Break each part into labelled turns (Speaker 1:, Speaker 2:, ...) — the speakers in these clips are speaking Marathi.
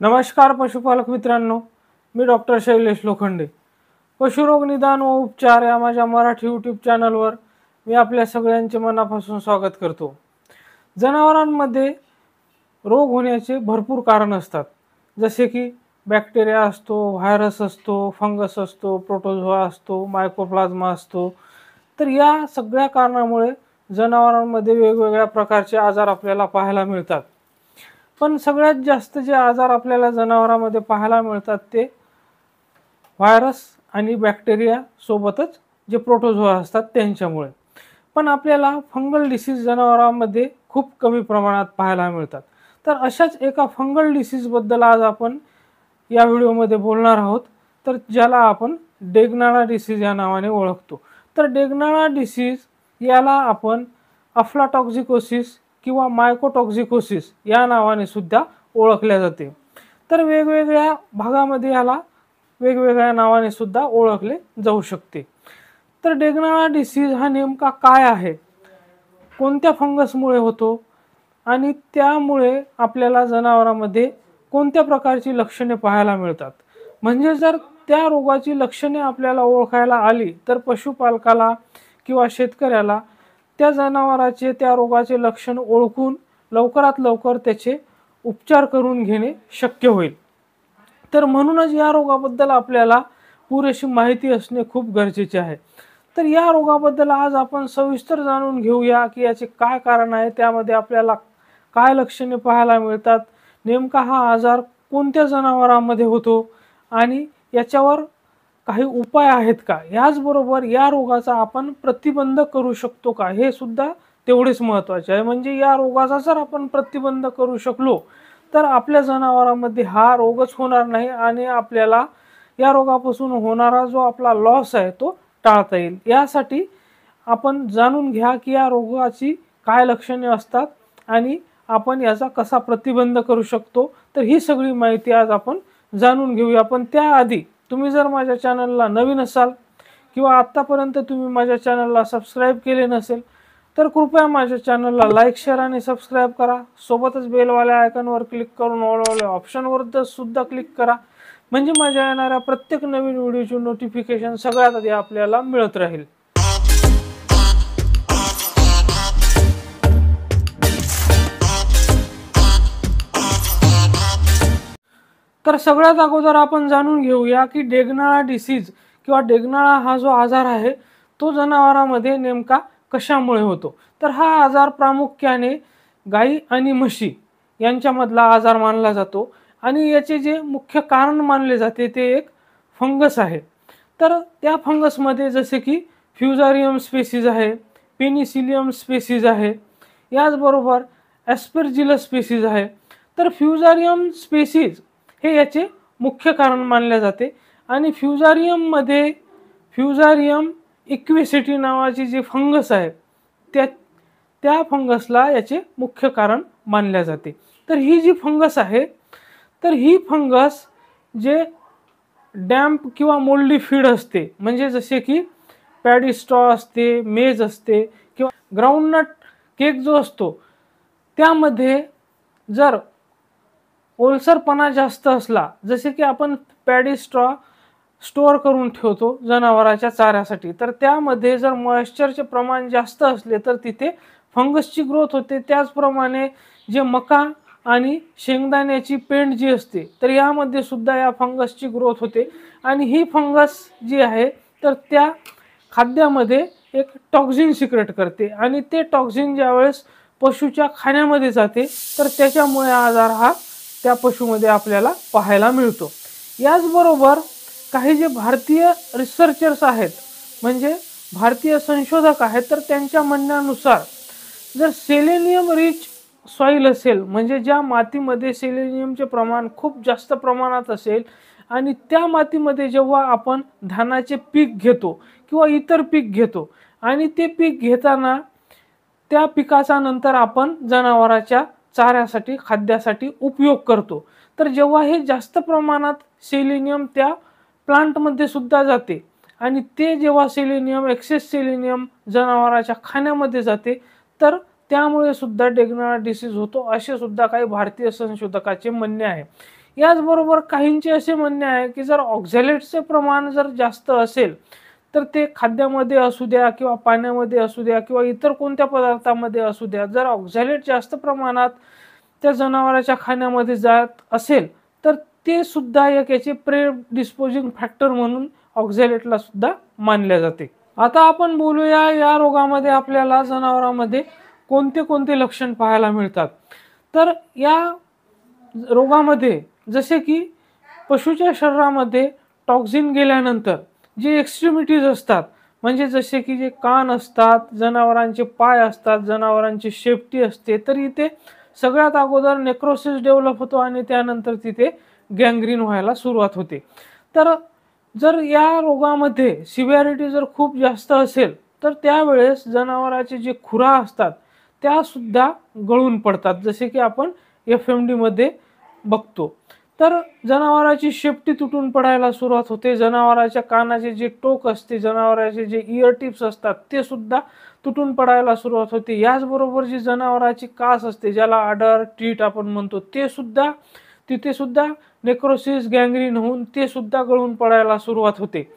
Speaker 1: नमस्कार पशुपालक मित्रांनो, मी डॉक्टर शैलेश लोखंडे. पशुरोग निदान व उपचार या माझ्या मराठी यूट्यूब चॅनलवर मी आपल्या सगळ्यांचे मनापासून स्वागत करतो. जनावरांमध्ये रोग होण्याचे भरपूर कारण असतात, जसे की बॅक्टेरिया असतो, व्हायरस असतो, फंगस असतो, प्रोटोझोआ असतो, मायकोप्लाझ्मा असतो. तर या सगळ्या कारणामुळे जनावरांमध्ये वेगवेगळ्या प्रकारचे आजार आपल्याला पाहायला मिळतात. पण सगळ्यात जास्त जे आजार आपल्याला जनावरांमध्ये पाहायला मिळतात ते व्हायरस आणि बॅक्टेरिया सोबतच जे प्रोटोझोआ असतात त्यांच्यामुळे. पण आपल्याला फंगल डिसीज जनावरांमध्ये खूप कमी प्रमाणात पाहायला मिळतात. तर अशाच एका फंगल डिसीजबद्दल आज आपण या व्हिडिओमध्ये बोलणार आहोत, तर ज्याला आपण डेग्नाळा डिसीज या नावाने ओळखतो. तर डेग्नाळा डिसीज याला आपण अफ्लाटॉक्झिकोसिस किंवा मायकोटॉक्झिकोसिस या नावाने सुद्धा ओळखले जाते. तर वेगवेगळ्या भागामध्ये याला वेगवेगळ्या नावाने सुद्धा ओळखले जाऊ शकते. तर डेग्नाळा डिसीज हा नेमका काय आहे, कोणत्या फंगसमुळे होतो आणि त्यामुळे आपल्याला जनावरांमध्ये कोणत्या प्रकारची लक्षणे पाहायला मिळतात, म्हणजे जर त्या रोगाची लक्षणे आपल्याला ओळखायला आली तर पशुपालकाला किंवा शेतकऱ्याला त्या जनावराचे त्या रोगाचे लक्षण ओळखून लवकरात लवकर त्याचे उपचार करून घेणे शक्य होईल. तर म्हणूनच या रोगाबद्दल आपल्याला पुरेशी माहिती असणे खूप गरजेचे आहे. तर या रोगाबद्दल आज आपण सविस्तर जाणून घेऊया की याचे काय कारण आहे, त्यामध्ये आपल्याला काय लक्षणे पाहायला मिळतात, नेमका हा आजार कोणत्या जनावरांमध्ये होतो आणि याच्यावर काही उपाय आहेत का, याचबरोबर या रोगाचा आपण प्रतिबंध करू शकतो का, हे सुद्धा तेवढेच महत्त्वाचे आहे. म्हणजे या रोगाचा जर आपण प्रतिबंध करू शकलो तर आपल्या जनावरांमध्ये हा रोगच होणार नाही आणि आपल्याला या रोगापासून होणारा जो आपला लॉस आहे तो टाळता येईल. यासाठी आपण जाणून घ्या की या रोगाची काय लक्षणे असतात आणि आपण याचा कसा प्रतिबंध करू शकतो. तर ही सगळी माहिती आज आपण जाणून घेऊया. पण त्याआधी तुम्ही जर माझ्या चॅनलला नवीन असाल किंवा आत्तापर्यंत तुम्ही माझ्या चॅनलला सबस्क्राईब केले नसेल तर कृपया माझ्या चॅनलला लाईक, शेअर आणि सबस्क्राईब करा. सोबतच बेलवाल्या आयकॉनवर क्लिक करून ऑलवाल्या ऑप्शनवर सुद्धा क्लिक करा, म्हणजे माझ्या येणाऱ्या प्रत्येक नवीन व्हिडिओची नोटिफिकेशन सगळ्यात आधी आपल्याला मिळत राहील. तर सगळ्यात अगोदर आपण जाणून घेऊया की डेग्नाळा डिसीज किंवा डेग्नाळा हा जो आजार आहे तो जनावरांमध्ये नेमका कशामुळे होतो. तर हा आजार प्रामुख्याने गाई आणि म्हशी यांच्यामधला आजार मानला जातो आणि याचे जे मुख्य कारण मानले जाते ते एक फंगस आहे. तर त्या फंगसमध्ये जसे की फ्युजारियम स्पेसीज आहे, पेनिसिलियम स्पेसीज आहे, याचबरोबर ॲस्परजिलस स्पेसीज आहे. तर फ्युजारियम स्पेसीज हे याचे मुख्य कारण मानले जाते आणि फ्युजारियम इक्वेसिटी नावाची जी फंगस आहे त्या फंगसला याचे मुख्य कारण मानले जाते. तर ही जी फंगस आहे तर ही फंगस जे डॅम्प किंवा मोल्डी फीड असते, म्हणजे जसे की पॅडी स्ट्रॉ असते, मेज असते किंवा ग्राउंडनट केक जो असतो त्यामध्ये जर ओलसरपणा जास्त असला, जसे की आपण पॅडी स्ट्रॉ स्टोअर करून ठेवतो जनावरांच्या चाऱ्यासाठी, तर त्यामध्ये जर मॉइश्चरचे प्रमाण जास्त असले तर तिथे फंगसची ग्रोथ होते. त्याचप्रमाणे जे मका आणि शेंगदाण्याची पेंड जी असते तर यामध्ये सुद्धा या फंगसची ग्रोथ होते आणि ही फंगस जी आहे तर त्या खाद्यामध्ये एक टॉक्झिन सिक्रेट करते आणि ते टॉक्झिन ज्यावेळेस पशुच्या खाण्यामध्ये जाते तर त्याच्यामुळे आजार हा त्या पशुमध्ये आपल्याला पाहायला मिळतो. याचबरोबर काही जे भारतीय रिसर्चर्स आहेत, म्हणजे भारतीय संशोधक आहेत, तर त्यांच्या म्हणण्यानुसार जर सेलेनियम रिच सॉईल असेल, म्हणजे ज्या मातीमध्ये सेलेनियमचे प्रमाण खूप जास्त प्रमाणात असेल आणि त्या मातीमध्ये जेव्हा आपण धानाचे पीक घेतो किंवा इतर पीक घेतो आणि ते पीक घेताना त्या पिकाचा नंतर आपण जनावरांच्या चाऱ्यासाठी खाद्यासाठी उपयोग करतो, तर जेव्हा हे जास्त प्रमाणात सेलेनियम त्या प्लांटमध्ये सुद्धा जाते आणि ते जेव्हा सेलेनियम एक्सेस सेलेनियम जनावरांच्या खाण्यामध्ये जाते तर त्यामुळे सुद्धा डेग्नाळा डिसीज होतो, असे सुद्धा काही भारतीय संशोधकाचे म्हणणे आहे. याचबरोबर काहींचे असे म्हणणे आहे की जर ऑक्झॅलेटचे प्रमाण जर जास्त असेल तर ते खाद्यामध्ये असू द्या किंवा पाण्यामध्ये असू द्या किंवा इतर कोणत्या पदार्थामध्ये असू द्या, जर ऑक्झॅलेट जास्त प्रमाणात त्या जनावराच्या खाण्यामध्ये जात असेल तर ते सुद्धा एक याचे प्रेडिस्पोजिंग फॅक्टर म्हणून ऑक्झॅलेटला सुद्धा मानले जाते। आता आपण बोलूया या रोगामध्ये आपल्याला जनावरांमध्ये कोणते कोणते लक्षण पाहायला मिळतात। तर या रोगामध्ये जसे की पशुच्या शरीरामध्ये टॉक्सिन गेल्यानंतर जे एक्स्ट्रीमिटीज असतात, म्हणजे जसे की जे कान असतात, जनावरांचे पाय असतात, जनावरांची शेपटी असते, तर इथे सगळ्यात अगोदर नेक्रोसिस डेव्हलप होतो आणि त्यानंतर तिथे गँग्रीन व्हायला सुरुवात होते। तर जर या रोगामध्ये सिव्हिरिटी जर खूप जास्त असेल तर त्यावेळेस जनावराचे जे खुरा असतात त्या सुद्धा गळून पडतात, जसे की आपण FMD मध्ये बघतो। तर जनावराची शेपटी तुटून पडायला सुरुवात होते, जनावराच्या कानाचे जे टोक असते, जनावराचे जे इयर टिप्स असतात ते सुद्धा तुटून पडायला सुरुवात होते। याचबरोबर जी जनावराची कास असते, ज्याला आडर टीट आपण म्हणतो, ते सुद्धा तिथे सुद्धा नेक्रोसिस गँग्रीन होऊन ते सुद्धा गळून पडायला सुरुवात होते।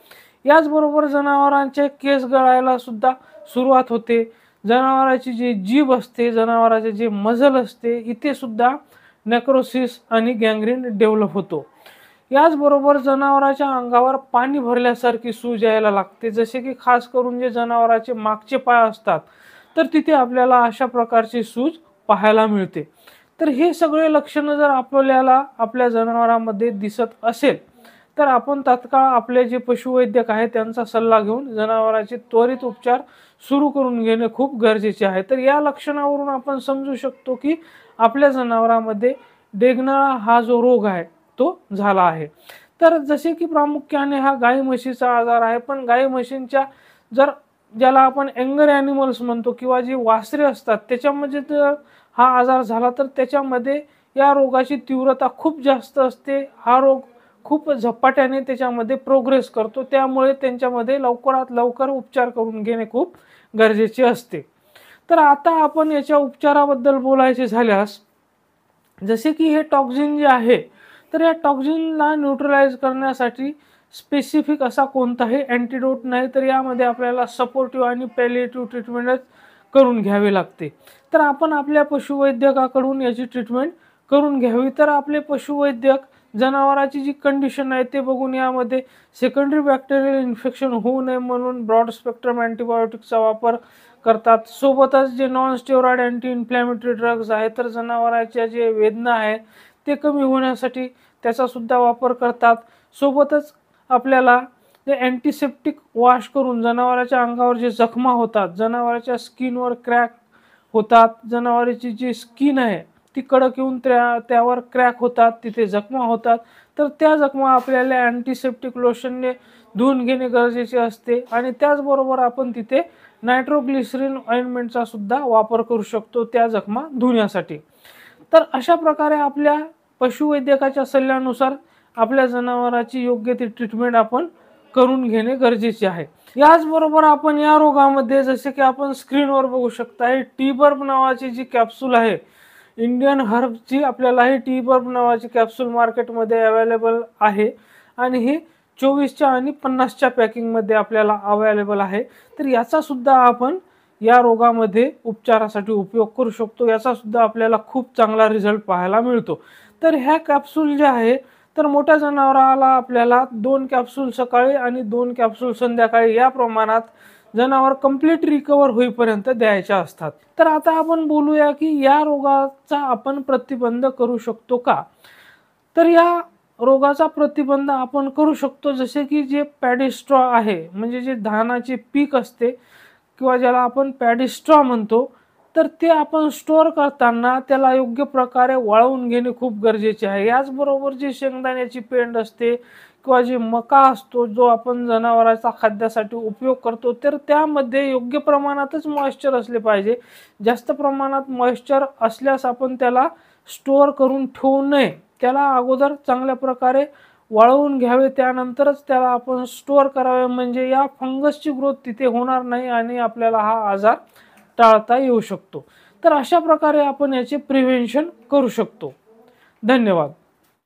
Speaker 1: याचबरोबर जनावरांचे केस गळायला सुद्धा सुरुवात होते। जनावराची जी जीभ असते, जनावराचे जे मजल असते, इथे सुद्धा नेक्रोसिस आणि गँग्रीन डेव्हलप होतो। याचबरोबर जनावराच्या अंगावर पाणी भरल्यासारखी सूज यायला लागते, जसे की खास करून जे जनावराचे मागचे पाय असतात तर तिथे आपल्याला अशा प्रकारची सूज पाहायला मिळते। तर हे सगळे लक्षण जर आपल्याला आपल्या जनावरांमध्ये दिसत असेल तर आपण तात्काळ आपले जे पशुवैद्यक आहेत त्यांचा सल्ला घेऊन जनावरांचे त्वरित उपचार सुरू करून घेणे खूप गरजेचे आहे। तर या लक्षणावरून आपण समजू शकतो की आपल्या जनावरांमध्ये डेगनाळा हा जो रोग आहे तो झाला आहे। तर जसे की प्रामुख्याने हा गाई म्हशीचा आजार आहे, पण गाई म्हशींच्या जर ज्याला आपण एंगर ॲनिमल्स म्हणतो किंवा जी वासरे असतात त्याच्यामध्ये जर हा आजार झाला तर त्याच्यामध्ये या रोगाची तीव्रता खूप जास्त असते। हा रोग खूप झपाट्याने त्याच्यामध्ये प्रोग्रेस करतो, त्यामुळे त्यांच्यामध्ये लवकरात लवकर उपचार करून घेणे खूप गरजेचे असते। तर आता आपण याच्या उपचाराबद्दल बोलायचे झाल्यास, जसे की हे टॉक्सिन जे आहे तर या टॉक्सिनला न्यूट्रलाइज करण्यासाठी स्पेसिफिक असा कोणताही अँटीडोट नाही, तर यामध्ये आपल्याला सपोर्टिव्ह आणि पॅलिएटिव्ह ट्रीटमेंट करून घ्यावी लागते। तर आपण आपल्या पशुवैद्यकाकडून याची ट्रीटमेंट करून घ्यावी। तर आपले पशुवैद्यक जनावराची जी कंडिशन आहे ते बघून यामध्ये सेकंडरी बॅक्टेरियल इन्फेक्शन होऊ नये म्हणून ब्रॉड स्पेक्ट्रम अँटीबायोटिक्सचा वापर करतात। सोबतच जे non steroid anti inflammatory drugs आहेत, तर जनावरांच्या जे वेदना आहे ते कमी होण्यासाठी त्याचा सुद्धा वापर करतात। सोबतच आपल्याला जे अँटीसेप्टिक वॉश करून जनावराच्या अंगावर जे जखमा होतात, जनावराच्या स्किनवर क्रॅक होतात, जनावराची जी स्किन आहे ती कडक येऊन त्यावर क्रॅक होतात, तिथे जखमा होतात, तर त्या जखमा आपल्याला अँटीसेप्टिक लोशनने धुवून घेणे गरजेचे असते। आणि त्याचबरोबर आपण तिथे नायट्रोग्लिसरीन ऑइंटमेंटचा सुद्धा वापर करू शकतो त्या जखमा धुण्यासाठी। तर अशा प्रकारे आपल्या पशुवैद्यकाच्या सल्ल्यानुसार आपल्या जनावराची योग्य ती ट्रीटमेंट आपण करून घेणे गरजेचे आहे। याचबरोबर आपण या रोगामध्ये जसे की आपण स्क्रीनवर बघू शकता, हे टी-बर्ब नावाची जी कॅप्सूल आहे, इंडियन हर्बची आपल्याला ही टी-बर्ब नावाची कॅप्सूल मार्केटमध्ये अवेलेबल आहे आणि ही 24च्या आणि 50च्या पॅकिंगमध्ये आपल्याला अवेलेबल आहे। तर याचा सुद्धा आपण या रोगामध्ये उपचारासाठी उपयोग करू शकतो, याचा सुद्धा आपल्याला खूप चांगला रिझल्ट पाहायला मिळतो। तर ह्या कॅप्सूल ज्या आहे तर मोठ्या जनावराला आपल्याला 2 कॅप्सूल सकाळी आणि 2 कॅप्सूल संध्याकाळी या प्रमाणात जनावर कंप्लीट रिकवर होईपर्यंत द्यायच्या असतात। तर आता आपण बोलूया की या रोगाचा आपण प्रतिबंध करू शकतो का? तर या रोगाचा प्रतिबंध आपण करू शकतो, जसे की जे पॅडी स्ट्रॉ आहे, म्हणजे जे धानाचे पीक असते किंवा ज्याला आपण पॅडी स्ट्रॉ म्हणतो, तर ते आपण स्टोअर करताना त्याला योग्य प्रकारे वाळवून घेणे खूप गरजेचे आहे। याचबरोबर जी शेंगदाण्याची पेंड असते किंवा जे मका असतो जो आपण जनावरांचा खाद्यासाठी उपयोग करतो, तर त्यामध्ये योग्य प्रमाणातच मॉइश्चर असले पाहिजे। जास्त प्रमाणात मॉइश्चर असल्यास आपण त्याला स्टोअर करून ठेवू नये, त्याला अगोदर चांगल्या प्रकारे वाळवून घ्यावे, त्यानंतरच त्याला आपण स्टोअर करावे, म्हणजे या फंगसची ग्रोथ तिथे होणार नाही आणि आपल्याला हा आजार टाळता येऊ शकतो। तर अशा प्रकारे आपण याचे प्रिव्हेन्शन करू शकतो। धन्यवाद।